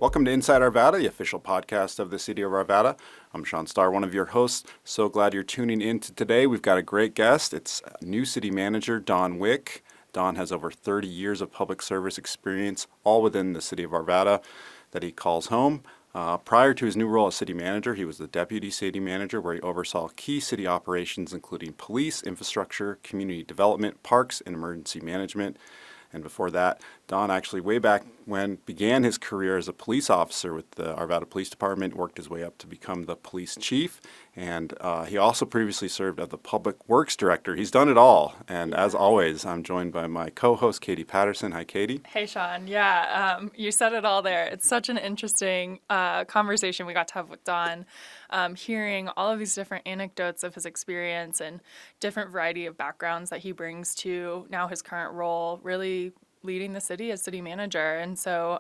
Welcome to Inside Arvada, the official podcast of the City of Arvada. I'm Sean Starr, one of your hosts. So glad you're tuning in to today. We've got a great guest. It's new city manager, Don Wick. Don has over 30 years of public service experience, all within the City of Arvada that he calls home. Prior to his new role as city manager, he was the deputy city manager where he oversaw key city operations including police, infrastructure, community development, parks, and emergency management. And before that, Don actually way back when began his career as a police officer with the Arvada Police Department, worked his way up to become the police chief. And he also previously served as the Public Works Director. He's done it all. And as always, I'm joined by my co-host, Katie Patterson. Hi, Katie. Hey, Sean. Yeah, you said it all there. It's such an interesting conversation we got to have with Don, hearing all of these different anecdotes of his experience and different variety of backgrounds that he brings to now his current role, really leading the city as city manager. And so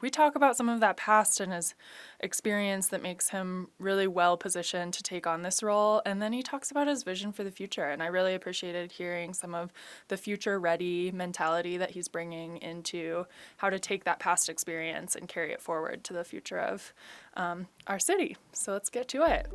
we talk about some of that past and his experience that makes him really well positioned to take on this role. And then he talks about his vision for the future. And I really appreciated hearing some of the future ready mentality that he's bringing into how to take that past experience and carry it forward to the future of our city. So let's get to it.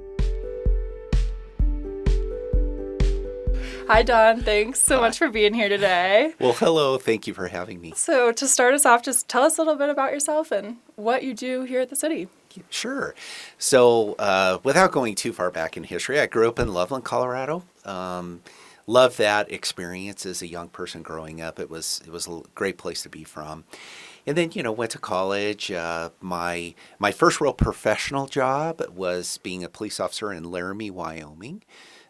Hi, Don. Thanks so much for being here today. Well, hello. Thank you for having me. So to start us off, just tell us a little bit about yourself and what you do here at the city. Sure. So without going too far back in history, I grew up in Loveland, Colorado. Loved that experience as a young person growing up. It was a great place to be from. And then, went to college. My first real professional job was being a police officer in Laramie, Wyoming.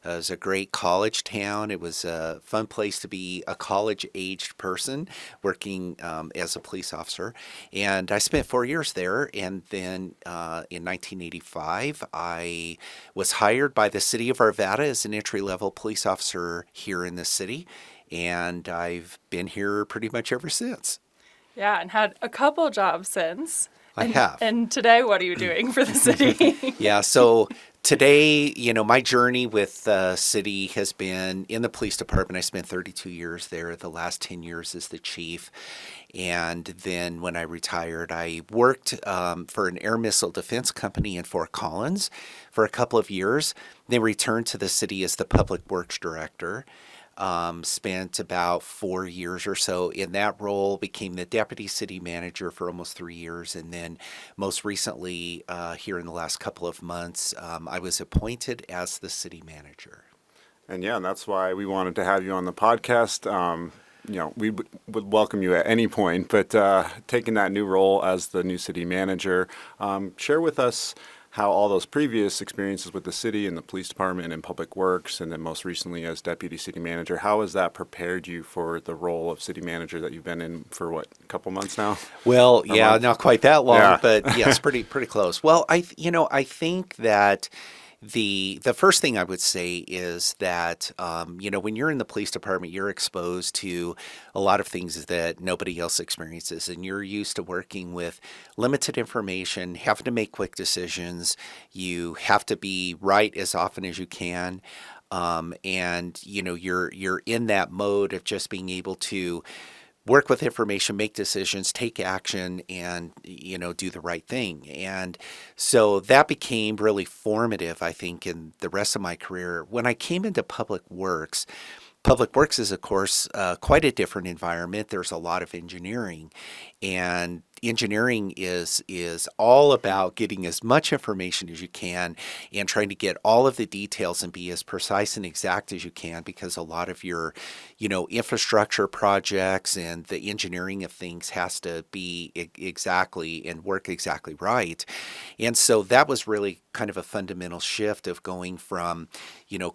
It was a great college town. It was a fun place to be a college-aged person working as a police officer. And I spent 4 years there. And then in 1985, I was hired by the City of Arvada as an entry-level police officer here in the city. And I've been here pretty much ever since. Yeah, and had a couple jobs since. I have. And today, what are you doing for the city? Yeah, so today, my journey with the city has been in the police department. I spent 32 years there, the last 10 years as the chief. And then when I retired, I worked for an air missile defense company in Fort Collins for a couple of years. Then returned to the city as the public works director. Spent about 4 years or so in that role, became the deputy city manager for almost 3 years. And then most recently, here in the last couple of months, I was appointed as the city manager. And that's why we wanted to have you on the podcast. We would welcome you at any point, but taking that new role as the new city manager, share with us how all those previous experiences with the city and the police department and public works, and then most recently as deputy city manager, how has that prepared you for the role of city manager that you've been in for a couple months now? Well, yeah, not quite that long, but yes, pretty close. Well, I think that the first thing I would say is that, when you're in the police department, you're exposed to a lot of things that nobody else experiences, and you're used to working with limited information, having to make quick decisions. You have to be right as often as you can. And you're in that mode of just being able to work with information, make decisions, take action, and, do the right thing. And so that became really formative, I think, in the rest of my career. When I came into public works is, of course, quite a different environment. There's a lot of engineering, and engineering is all about getting as much information as you can and trying to get all of the details and be as precise and exact as you can, because a lot of your, infrastructure projects and the engineering of things has to be exactly and work exactly right. And so that was really kind of a fundamental shift of going from,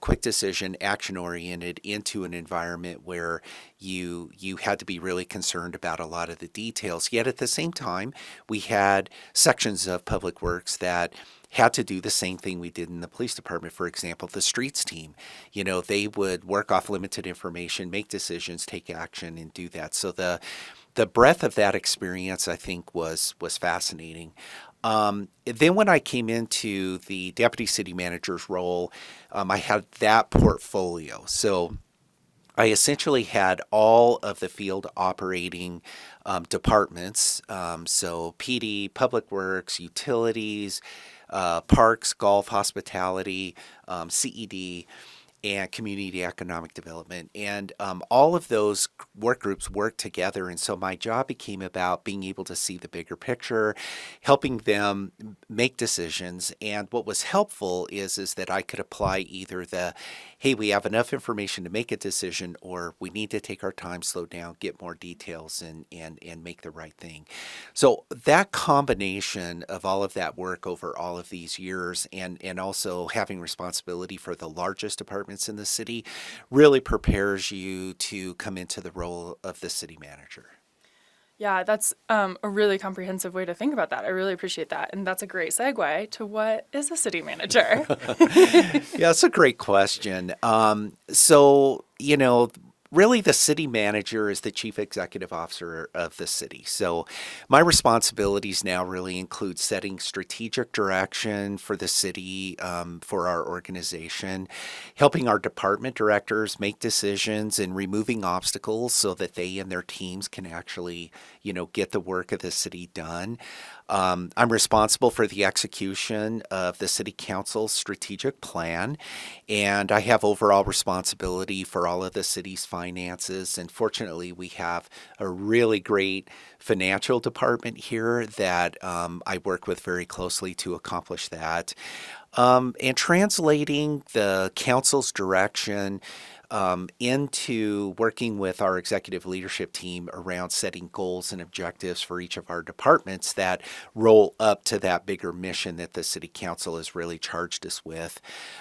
quick decision, action oriented into an environment where you had to be really concerned about a lot of the details. Yet at the same time, we had sections of public works that had to do the same thing we did in the police department. For example, the streets team, they would work off limited information, make decisions, take action, and do that. So the breadth of that experience, I think, was fascinating. Then when I came into the deputy city manager's role, I had that portfolio. So I essentially had all of the field operating departments, so PD, Public Works, Utilities, Parks, Golf, Hospitality, CED, and Community Economic Development. And all of those work groups work together. And so my job became about being able to see the bigger picture, helping them make decisions. And what was helpful is that I could apply either the, hey, we have enough information to make a decision, or we need to take our time, slow down, get more details, and make the right thing. So that combination of all of that work over all of these years, and also having responsibility for the largest departments in the city, really prepares you to come into the role of the city manager. Yeah, that's a really comprehensive way to think about that. I really appreciate that. And that's a great segue to what is a city manager? Yeah, that's a great question. Really the city manager is the chief executive officer of the city. So my responsibilities now really include setting strategic direction for the city, for our organization, helping our department directors make decisions and removing obstacles so that they and their teams can actually, get the work of the city done. I'm responsible for the execution of the City Council's strategic plan, and I have overall responsibility for all of the city's finances. And fortunately, we have a really great financial department here that I work with very closely to accomplish that. And translating the council's direction into working with our executive leadership team around setting goals and objectives for each of our departments that roll up to that bigger mission that the City Council has really charged us with.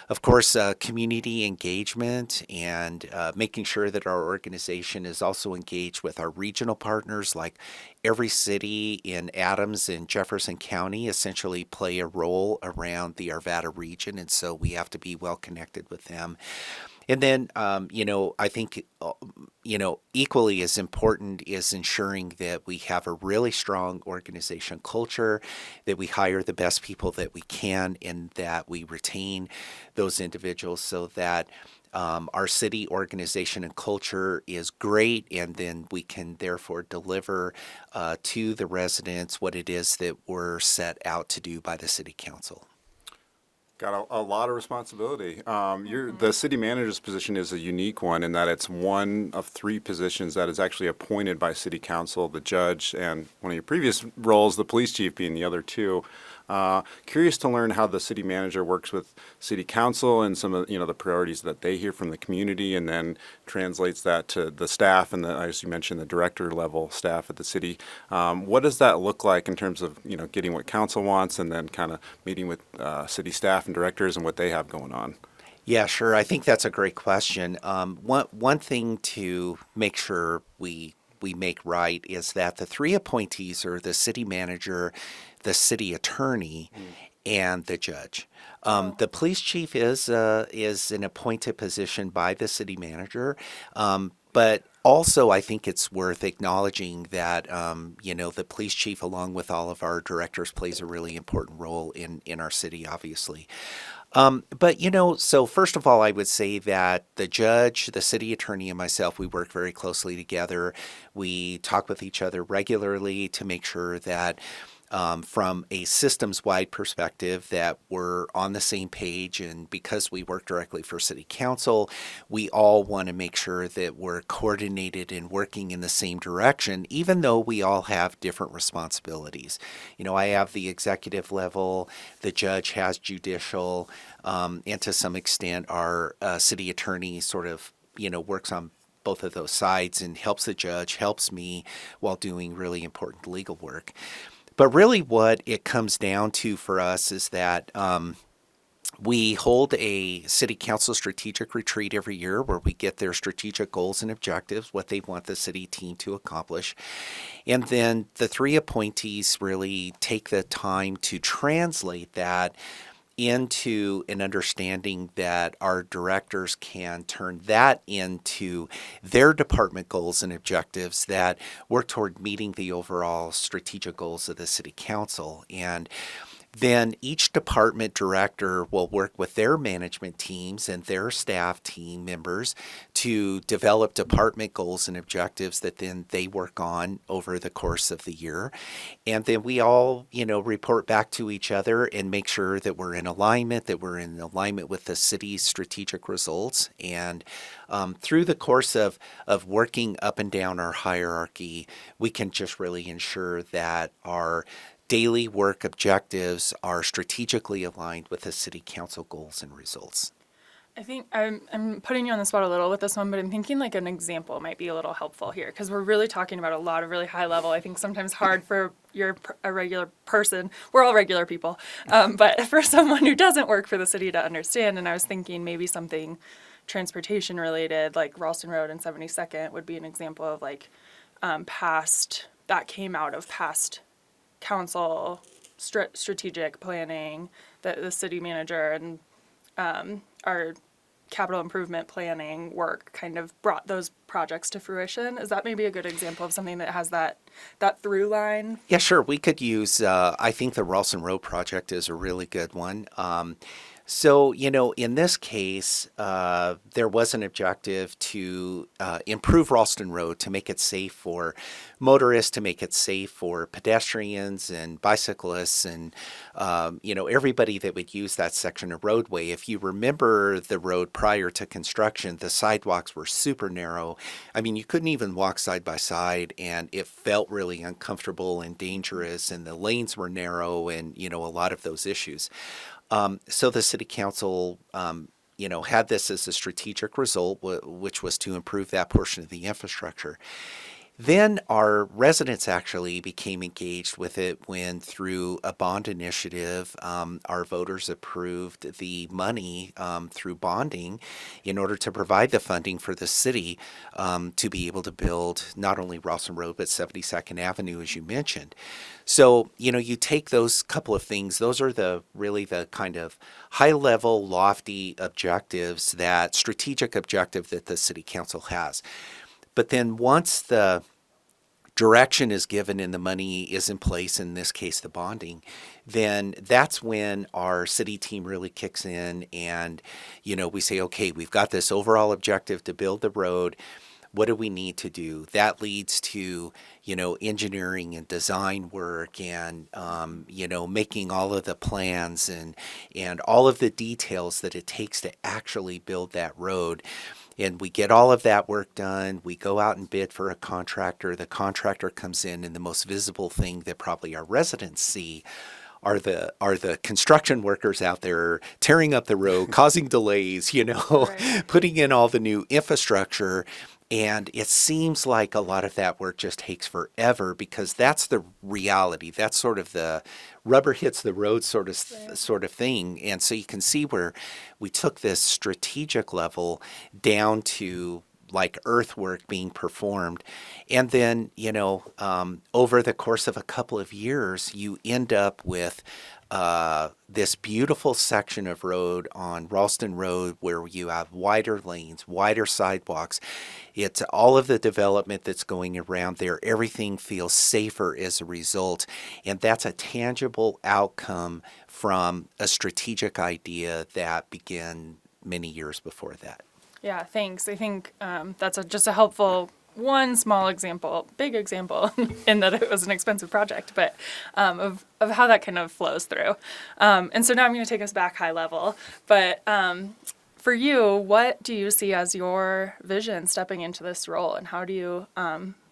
Of course, community engagement and making sure that our organization is also engaged with our regional partners, like every city in Adams and Jefferson County essentially play a role around the Arvada region, and so we have to be well connected with them. And then, I think, equally as important is ensuring that we have a really strong organization culture, that we hire the best people that we can, and that we retain those individuals so that our city organization and culture is great, and then we can therefore deliver to the residents what it is that we're set out to do by the City Council. Got a lot of responsibility. The city manager's position is a unique one in that it's one of three positions that is actually appointed by city council, the judge, and one of your previous roles, the police chief, being the other two. Curious to learn how the city manager works with city council and some of the priorities that they hear from the community, and then translates that to the staff and as you mentioned, the director level staff at the city. What does that look like in terms of getting what council wants, and then kind of meeting with city staff and directors and what they have going on? Yeah, sure. I think that's a great question. One thing to make sure we make right is that the three appointees are the city manager, the city attorney, and the judge. The police chief is an appointed position by the city manager, but also I think it's worth acknowledging that the police chief, along with all of our directors, plays a really important role in our city, obviously. So first of all, I would say that the judge, the city attorney, and myself, we work very closely together. We talk with each other regularly to make sure that from a systems-wide perspective that we're on the same page. And because we work directly for city council, we all want to make sure that we're coordinated and working in the same direction, even though we all have different responsibilities. I have the executive level, the judge has judicial, and to some extent our city attorney sort of, works on both of those sides and helps the judge, helps me while doing really important legal work. But really what it comes down to for us is that we hold a city council strategic retreat every year where we get their strategic goals and objectives, what they want the city team to accomplish. And then the three appointees really take the time to translate that into an understanding that our directors can turn that into their department goals and objectives that work toward meeting the overall strategic goals of the city council. And then each department director will work with their management teams and their staff team members to develop department goals and objectives that then they work on over the course of the year. And then we all, report back to each other and make sure that we're in alignment, with the city's strategic results. And through the course of working up and down our hierarchy, we can just really ensure that our daily work objectives are strategically aligned with the city council goals and results. I think I'm putting you on the spot a little with this one, but I'm thinking like an example might be a little helpful here because we're really talking about a lot of really high level. I think sometimes hard for a regular person. We're all regular people, but for someone who doesn't work for the city to understand. And I was thinking maybe something transportation related, like Ralston Road and 72nd would be an example of like that came out of past council strategic planning that the city manager and our capital improvement planning work kind of brought those projects to fruition. Is that maybe a good example of something that has that through line? Yeah, sure. We could use, I think the Ralston Road project is a really good one. So, in this case, there was an objective to improve Ralston Road, to make it safe for motorists, to make it safe for pedestrians and bicyclists and, everybody that would use that section of roadway. If you remember the road prior to construction, the sidewalks were super narrow. I mean, you couldn't even walk side by side, and it felt really uncomfortable and dangerous, and the lanes were narrow and, a lot of those issues. So the city council, had this as a strategic result, which was to improve that portion of the infrastructure. Then our residents actually became engaged with it when, through a bond initiative, our voters approved the money through bonding in order to provide the funding for the city to be able to build not only Ralston Road, but 72nd Avenue, as you mentioned. So, you take those couple of things, those are the kind of high-level, lofty objectives, that strategic objective that the city council has. But then once the direction is given and the money is in place, in this case the bonding, then that's when our city team really kicks in and, we say, okay, we've got this overall objective to build the road. What do we need to do? That leads to, engineering and design work and, making all of the plans and all of the details that it takes to actually build that road. And we get all of that work done. We go out and bid for a contractor. The contractor comes in, and the most visible thing that probably our residents see are the construction workers out there tearing up the road, causing delays, Right. putting in all the new infrastructure. And it seems like a lot of that work just takes forever because that's the reality. That's sort of the rubber hits the road sort of thing. And so you can see where we took this strategic level down to like earthwork being performed. And then, over the course of a couple of years, you end up with this beautiful section of road on Ralston Road where you have wider lanes, wider sidewalks. It's all of the development that's going around there. Everything feels safer as a result. And that's a tangible outcome from a strategic idea that began many years before that. Yeah, thanks. I think that's just a helpful one small example, big example, in that it was an expensive project, but of how that kind of flows through. And so now I'm going to take us back high level. But for you, what do you see as your vision stepping into this role, and how do you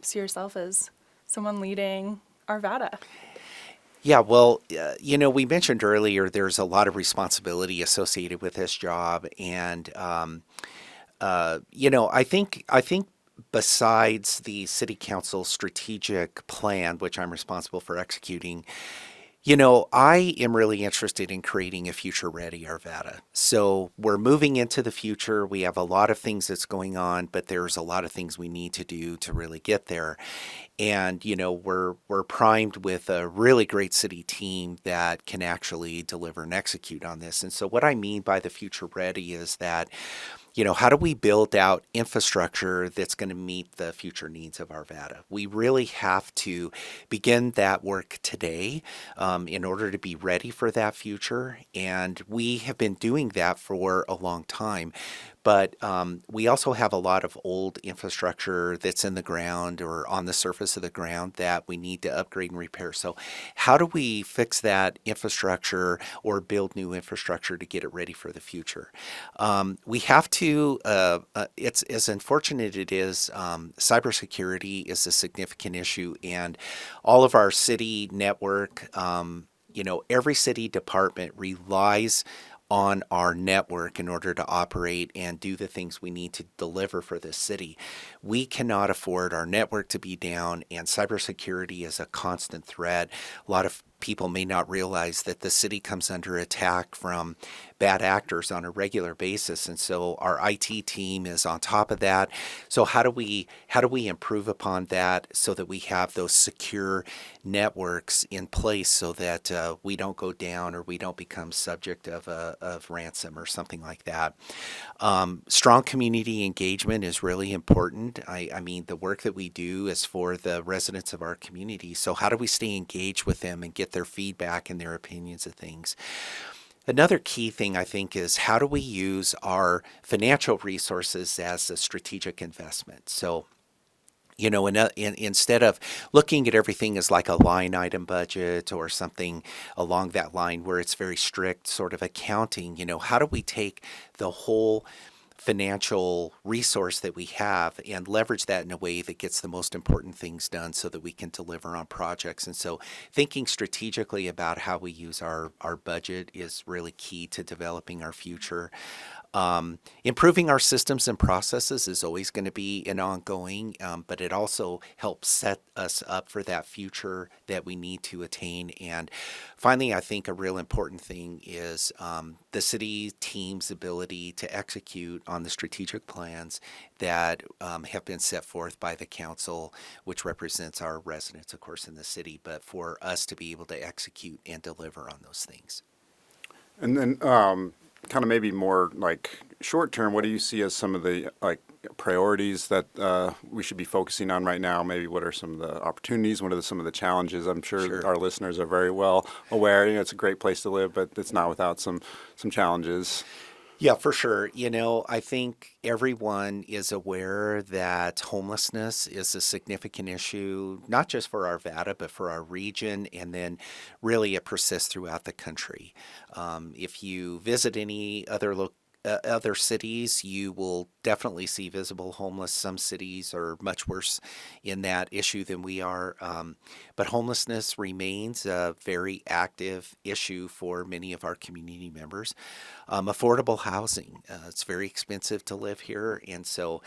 see yourself as someone leading Arvada? Yeah, well, we mentioned earlier there's a lot of responsibility associated with this job, and I think besides the city council strategic plan, which I'm responsible for executing, I am really interested in creating a future-ready Arvada. So we're moving into the future. We have a lot of things that's going on, but there's a lot of things we need to do to really get there. And, we're primed with a really great city team that can actually deliver and execute on this. And so what I mean by the future ready is that how do we build out infrastructure that's going to meet the future needs of Arvada? We really have to begin that work today in order to be ready for that future. And we have been doing that for a long time. But we also have a lot of old infrastructure that's in the ground or on the surface of the ground that we need to upgrade and repair. So, how do we fix that infrastructure or build new infrastructure to get it ready for the future? We have to, it's as unfortunate it is, cybersecurity is a significant issue, and all of our city network, every city department relies on our network in order to operate and do the things we need to deliver for this city. We cannot afford our network to be down, and cybersecurity is a constant threat. A lot of people may not realize that the city comes under attack from bad actors on a regular basis, and so our IT team is on top of that. So how do we improve upon that so that we have those secure networks in place so that we don't go down or we don't become subject of ransom or something like that? Strong community engagement is really important. I mean, the work that we do is for the residents of our community. So how do we stay engaged with them and get their feedback and their opinions of things? Another key thing I think is how do we use our financial resources as a strategic investment? So, instead of looking at everything as like a line item budget or something along that line where it's very strict sort of accounting, how do we take the whole financial resource that we have and leverage that in a way that gets the most important things done so that we can deliver on projects? And so thinking strategically about how we use our budget is really key to developing our future. Improving our systems and processes is always going to be an ongoing, but it also helps set us up for that future that we need to attain. And finally, I think a real important thing is the city team's ability to execute on the strategic plans that have been set forth by the council, which represents our residents, of course, in the city, but for us to be able to execute and deliver on those things. And then kind of maybe more like short term, what do you see as some of the like priorities that we should be focusing on right now? Maybe what are some of the opportunities? What are some of the challenges? I'm sure our listeners are very well aware. It's a great place to live, but it's not without some challenges. Yeah, for sure. I think everyone is aware that homelessness is a significant issue, not just for Arvada, but for our region, and then really it persists throughout the country. If you visit any other cities, you will definitely see visible homeless. Some cities are much worse in that issue than we are. But homelessness remains a very active issue for many of our community members. Affordable housing, it's very expensive to live here. And so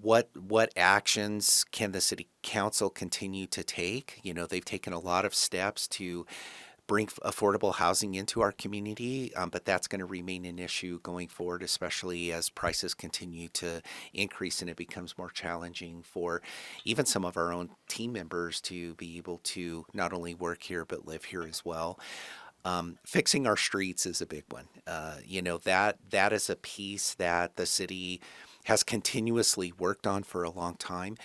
what actions can the city council continue to take? They've taken a lot of steps to bring affordable housing into our community, but that's going to remain an issue going forward, especially as prices continue to increase and it becomes more challenging for even some of our own team members to be able to not only work here but live here as well. Fixing our streets is a big one. That is a piece that the city has continuously worked on for a long time.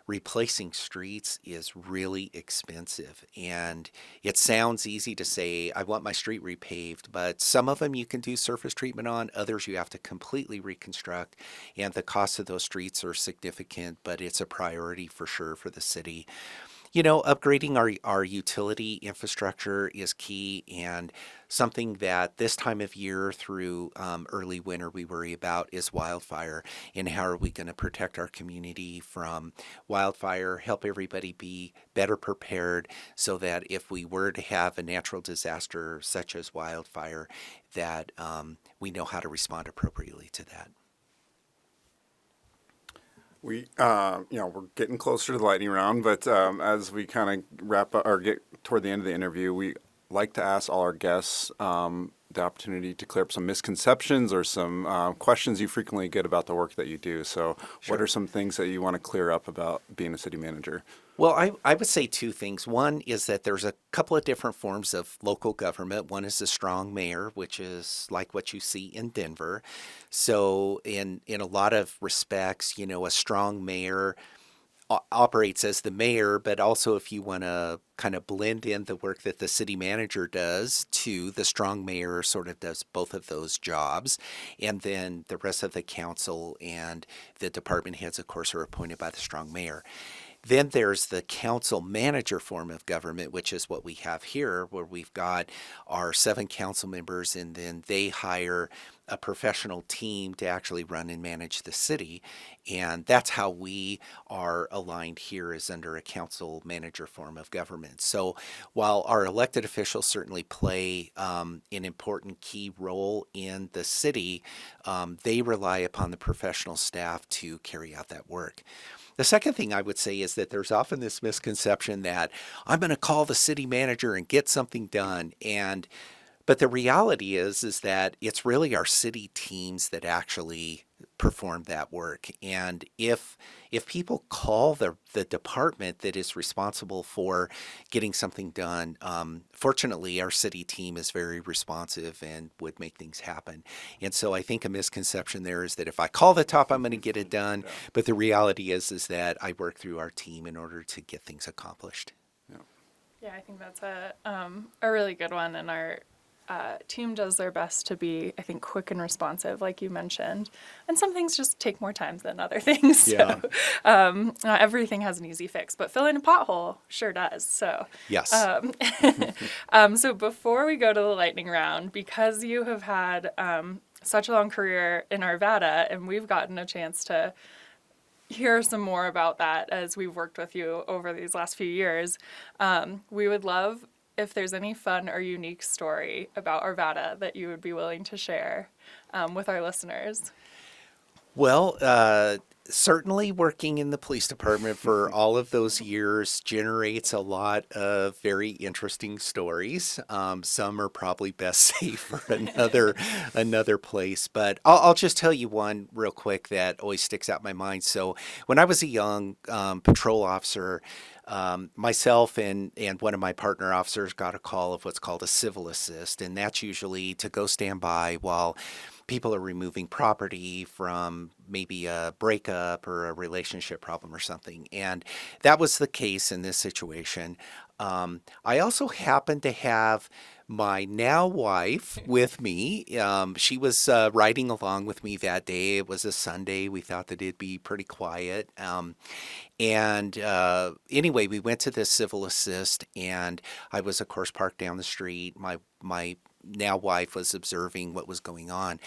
Replacing streets is really expensive, and it sounds easy to say, I want my street repaved, but some of them you can do surface treatment on, others you have to completely reconstruct, and the costs of those streets are significant, but it's a priority for sure for the city. Upgrading our utility infrastructure is key, and something that this time of year through early winter we worry about is wildfire, and how are we going to protect our community from wildfire, help everybody be better prepared so that if we were to have a natural disaster such as wildfire, that we know how to respond appropriately to that. We're getting closer to the lightning round, but as we kind of wrap up or get toward the end of the interview, we like to ask all our guests the opportunity to clear up some misconceptions or some questions you frequently get about the work that you do. So what are some things that you want to clear up about being a city manager? Well, I would say two things. One is that there's a couple of different forms of local government. One is a strong mayor, which is like what you see in Denver. So in a lot of respects, a strong mayor operates as the mayor, but also if you want to kind of blend in the work that the city manager does to the strong mayor sort of does both of those jobs. And then the rest of the council and the department heads, of course, are appointed by the strong mayor. Then there's the council manager form of government, which is what we have here, where we've got our 7 council members, and then they hire a professional team to actually run and manage the city. And that's how we are aligned here, is under a council manager form of government. So while our elected officials certainly play an important key role in the city, they rely upon the professional staff to carry out that work. The second thing I would say is that there's often this misconception that I'm going to call the city manager and get something done. But the reality is that it's really our city teams that actually perform that work. And if people call the department that is responsible for getting something done, fortunately, our city team is very responsive and would make things happen. And so I think a misconception there is that if I call the top, I'm going to get it done. But the reality is that I work through our team in order to get things accomplished. Yeah, I think that's a really good one. And our team does their best to be, I think, quick and responsive, like you mentioned. And some things just take more time than other things. Yeah. So not everything has an easy fix, but filling a pothole sure does. So Yes. So before we go to the lightning round, because you have had such a long career in Arvada, and we've gotten a chance to hear some more about that as we've worked with you over these last few years, we would love if there's any fun or unique story about Arvada that you would be willing to share with our listeners. Well, certainly working in the police department for all of those years generates a lot of very interesting stories. Some are probably best saved for another place. But I'll just tell you one real quick that always sticks out in my mind. So when I was a young patrol officer, myself and one of my partner officers got a call of what's called a civil assist, and that's usually to go stand by while people are removing property from maybe a breakup or a relationship problem or something. And that was the case in this situation. I also happened to have my now wife with me. She was riding along with me that day. It was a Sunday. We thought that it'd be pretty quiet. Anyway, we went to this civil assist, and I was, of course, parked down the street. My now wife was observing what was going on.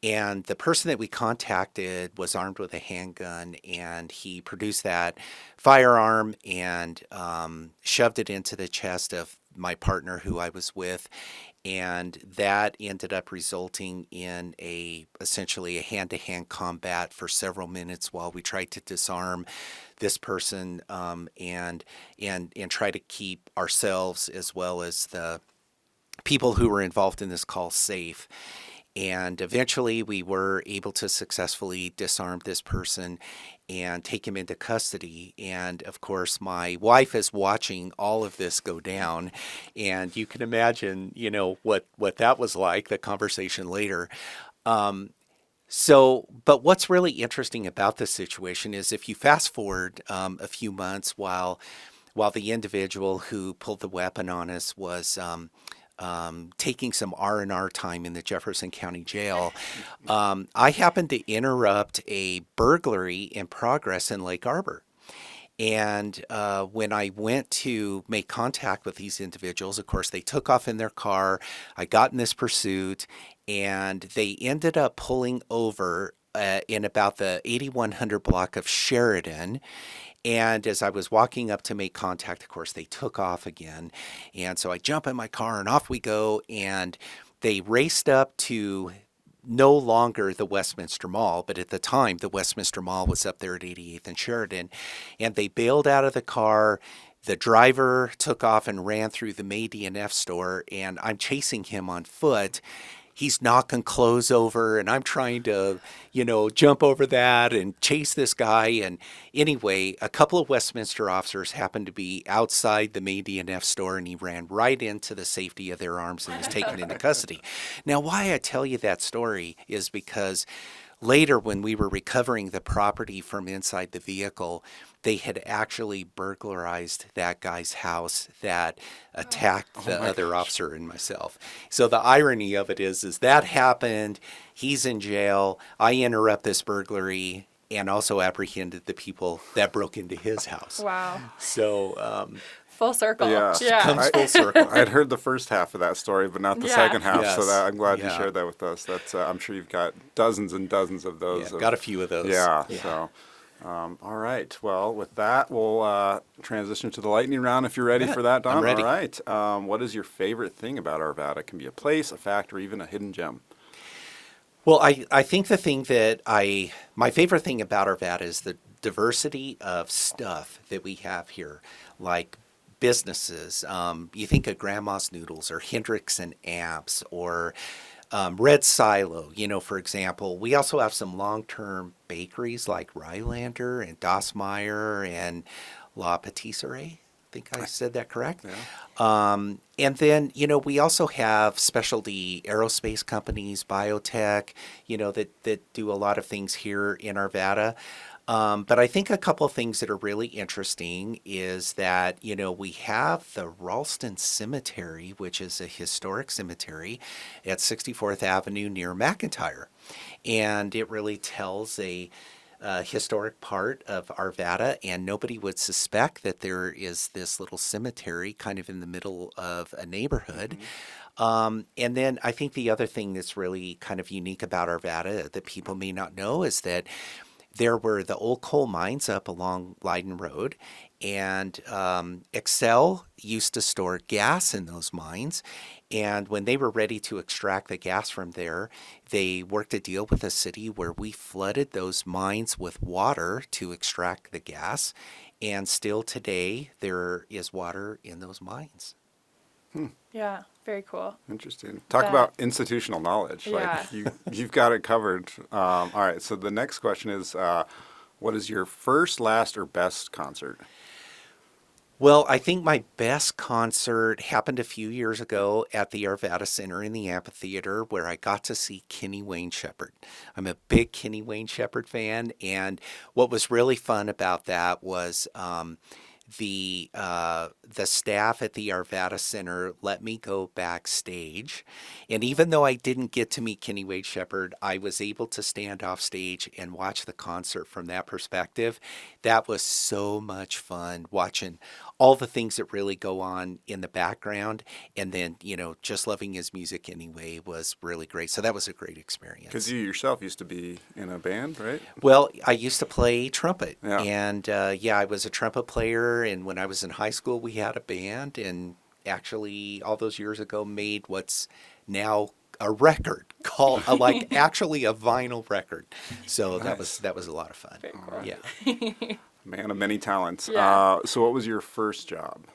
And the person that we contacted was armed with a handgun, and he produced that firearm and shoved it into the chest of my partner who I was with. And that ended up resulting in essentially a hand-to-hand combat for several minutes while we tried to disarm this person and try to keep ourselves as well as the people who were involved in this call safe. And eventually we were able to successfully disarm this person and take him into custody. And of course, my wife is watching all of this go down. And you can imagine, what that was like, the conversation later. But what's really interesting about this situation is if you fast forward a few months while the individual who pulled the weapon on us was taking some R&R time in the Jefferson County Jail, I happened to interrupt a burglary in progress in Lake Arbor. And when I went to make contact with these individuals, of course, they took off in their car. I got in this pursuit, and they ended up pulling over in about the 8100 block of Sheridan. And as I was walking up to make contact, of course, they took off again. And so I jump in my car and off we go. And they raced up to no longer the Westminster Mall, but at the time, the Westminster Mall was up there at 88th and Sheridan. And they bailed out of the car. the driver took off and ran through the May DNF store, and I'm chasing him on foot. He's knocking clothes over, and I'm trying to, jump over that and chase this guy. And anyway, a couple of Westminster officers happened to be outside the May DNF store, and he ran right into the safety of their arms and was taken into custody. Now, why I tell you that story is because later, when we were recovering the property from inside the vehicle, they had actually burglarized that guy's house that attacked the other officer and myself. So the irony of it is that happened. He's in jail. I interrupt this burglary and also apprehended the people that broke into his house. Wow. So Full circle. Yeah. comes full circle. I had heard the first half of that story, but not the Yeah. second half. Yes. So I'm glad you Yeah. shared that with us. That's I'm sure you've got dozens and dozens of those. Got a few of those. Yeah. So, all right. Well, with that, we'll transition to the lightning round. If you're ready for that, Don. I'm ready. All right. What is your favorite thing about Arvada? It can be a place, a fact, or even a hidden gem. Well, I think the thing that my favorite thing about Arvada is the diversity of stuff that we have here, like businesses. You think of Grandma's Noodles or Hendrix and Amps or Red Silo, for example. We also have some long-term bakeries like Rylander and Dossmeyer and La Patisserie. I think I said that correct. Yeah. And then, we also have specialty aerospace companies, biotech, that do a lot of things here in Arvada. But I think a couple of things that are really interesting is that, we have the Ralston Cemetery, which is a historic cemetery at 64th Avenue near McIntyre. And it really tells a historic part of Arvada, and nobody would suspect that there is this little cemetery kind of in the middle of a neighborhood. And then I think the other thing that's really kind of unique about Arvada that people may not know is that there were the old coal mines up along Leiden Road, and Excel used to store gas in those mines. And when they were ready to extract the gas from there, they worked a deal with the city where we flooded those mines with water to extract the gas. And still today, there is water in those mines. Yeah. Very cool. Interesting. Talk That- about institutional knowledge. Yeah. Like you've got it covered. All right. So the next question is, what is your first, last, or best concert? Well, I think my best concert happened a few years ago at the Arvada Center in the amphitheater, where I got to see Kenny Wayne Shepherd. I'm a big Kenny Wayne Shepherd fan, and what was really fun about that was the staff at the Arvada Center let me go backstage, and even though I didn't get to meet Kenny Wayne Shepherd, I was able to stand off stage and watch the concert from that perspective. That was so much fun, watching all the things that really go on in the background, and then just loving his music anyway was really great. So that was a great experience. Because you yourself used to be in a band, right? Well, I used to play trumpet, Yeah. and I was a trumpet player. And when I was in high school, we had a band, and actually, all those years ago, made what's now a record called actually a vinyl record. So Nice. that was a lot of fun. Very cool. Yeah. Man of many talents. Yeah. So what was your first job?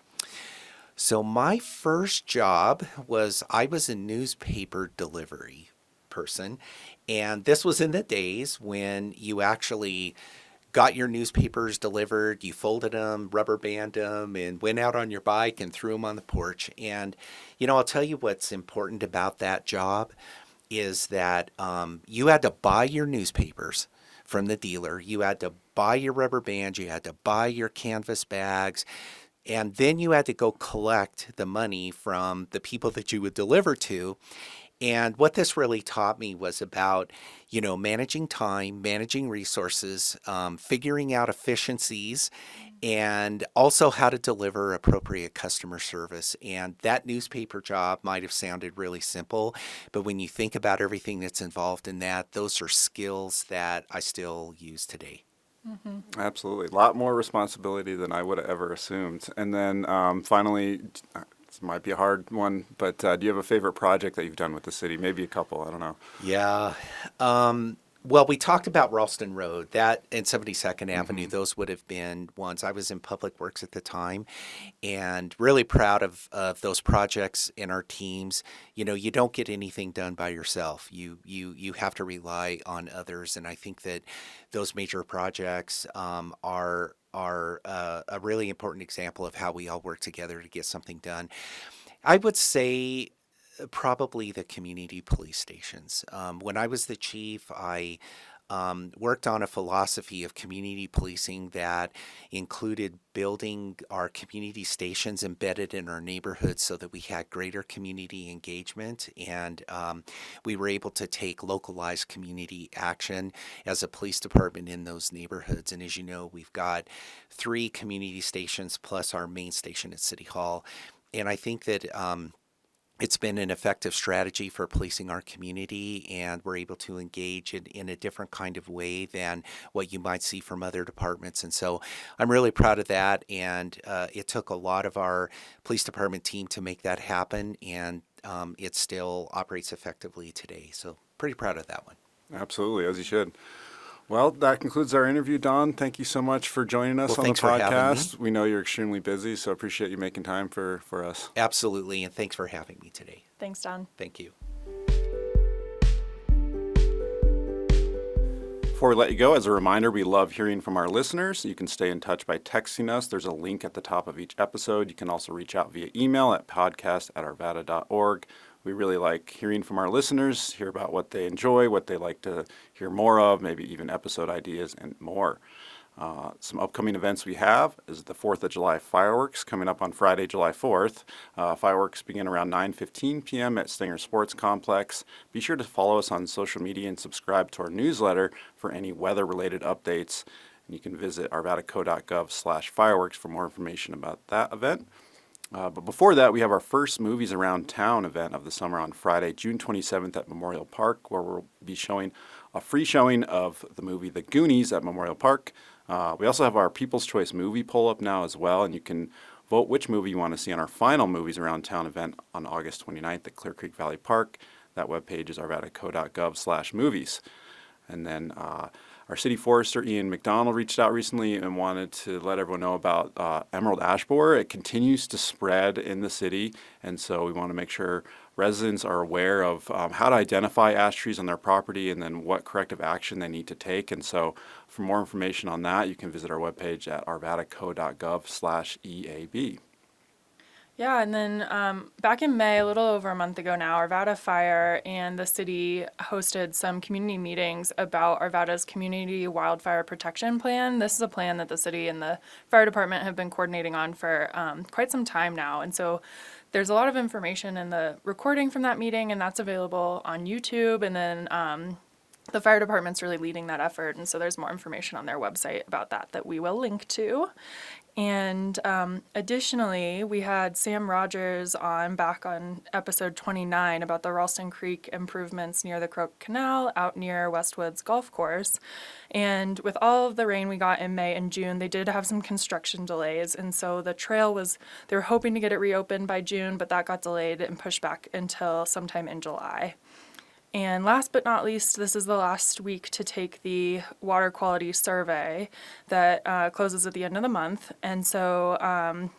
So my first job was I was a newspaper delivery person, and this was in the days when you actually got your newspapers delivered, you folded them, rubber band them, and went out on your bike and threw them on the porch. And, I'll tell you what's important about that job is that you had to buy your newspapers from the dealer. You had to buy your rubber bands, you had to buy your canvas bags, and then you had to go collect the money from the people that you would deliver to. And what this really taught me was about, managing time, managing resources, figuring out efficiencies, and also how to deliver appropriate customer service. And that newspaper job might have sounded really simple, but when you think about everything that's involved in that, those are skills that I still use today. Absolutely. A lot more responsibility than I would have ever assumed. And then finally, this might be a hard one, but do you have a favorite project that you've done with the city? Maybe a couple. I don't know. Yeah. Well, we talked about Ralston Road, that and 72nd Avenue. Those would have been ones. I was in Public Works at the time, and really proud of those projects and our teams. You don't get anything done by yourself. You have to rely on others, and I think that those major projects are a really important example of how we all work together to get something done. I would say probably the community police stations. When I was the chief, I worked on a philosophy of community policing that included building our community stations embedded in our neighborhoods so that we had greater community engagement, and we were able to take localized community action as a police department in those neighborhoods. And as you know, we've got 3 community stations plus our main station at City Hall. And I think that it's been an effective strategy for policing our community, and we're able to engage in a different kind of way than what you might see from other departments. And so I'm really proud of that, and it took a lot of our police department team to make that happen, and it still operates effectively today. So pretty proud of that one. Absolutely, as you should. Well, that concludes our interview, Don. Thank you so much for joining us on the thanks for having podcast. me. We know you're extremely busy, so appreciate you making time for us. Absolutely, and thanks for having me today. Thanks, Don. Thank you. Before we let you go, as a reminder, we love hearing from our listeners. You can stay in touch by texting us. There's a link at the top of each episode. You can also reach out via email at podcast@arvada.org. We really like hearing from our listeners, hear about what they enjoy, what they like to hear more of, maybe even episode ideas and more. Some upcoming events we have is the 4th of July fireworks coming up on Friday, July 4th. Fireworks begin around 9:15 p.m. at Stenger Sports Complex. Be sure to follow us on social media and subscribe to our newsletter for any weather-related updates. And you can visit arvadaco.gov/fireworks for more information about that event. But before that, we have our first Movies Around Town event of the summer on Friday, June 27th at Memorial Park, where we'll be showing a free showing of the movie The Goonies at Memorial Park. We also have our People's Choice movie poll up now as well, and you can vote which movie you want to see on our final Movies Around Town event on August 29th at Clear Creek Valley Park. That webpage is arvadaco.gov/movies. And then our city forester, Ian McDonald, reached out recently and wanted to let everyone know about emerald ash borer. It continues to spread in the city, and so we want to make sure residents are aware of how to identify ash trees on their property and then what corrective action they need to take. And so for more information on that, you can visit our webpage at arvadaco.gov/EAB. Yeah, and then back in May, a little over a month ago now, Arvada Fire and the city hosted some community meetings about Arvada's Community Wildfire Protection Plan. This is a plan that the city and the fire department have been coordinating on for quite some time now. And so there's a lot of information in the recording from that meeting, and that's available on YouTube. And then the fire department's really leading that effort, and so there's more information on their website about that we will link to. And additionally, we had Sam Rogers back on episode 29 about the Ralston Creek improvements near the Croak Canal out near Westwoods Golf Course. And with all of the rain we got in May and June, they did have some construction delays. And so the trail they were hoping to get it reopened by June, but that got delayed and pushed back until sometime in July. And last but not least, this is the last week to take the water quality survey that closes at the end of the month. And so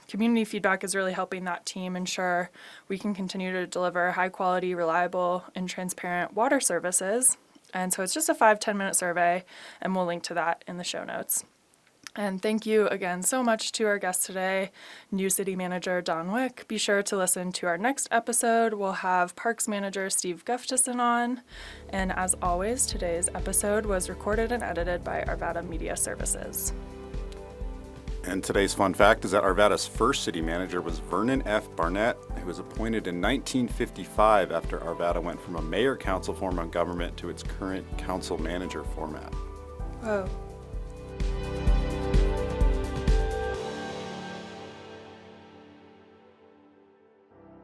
community feedback is really helping that team ensure we can continue to deliver high quality, reliable, and transparent water services. And so it's just a 5-10 minute survey, and we'll link to that in the show notes. And thank you again so much to our guest today, new city manager Don Wick. Be sure to listen to our next episode. We'll have Parks Manager Steve Gustafson on. And as always, today's episode was recorded and edited by Arvada Media Services. And today's fun fact is that Arvada's first city manager was Vernon F. Barnett, who was appointed in 1955 after Arvada went from a mayor-council form of government to its current council-manager format. Whoa.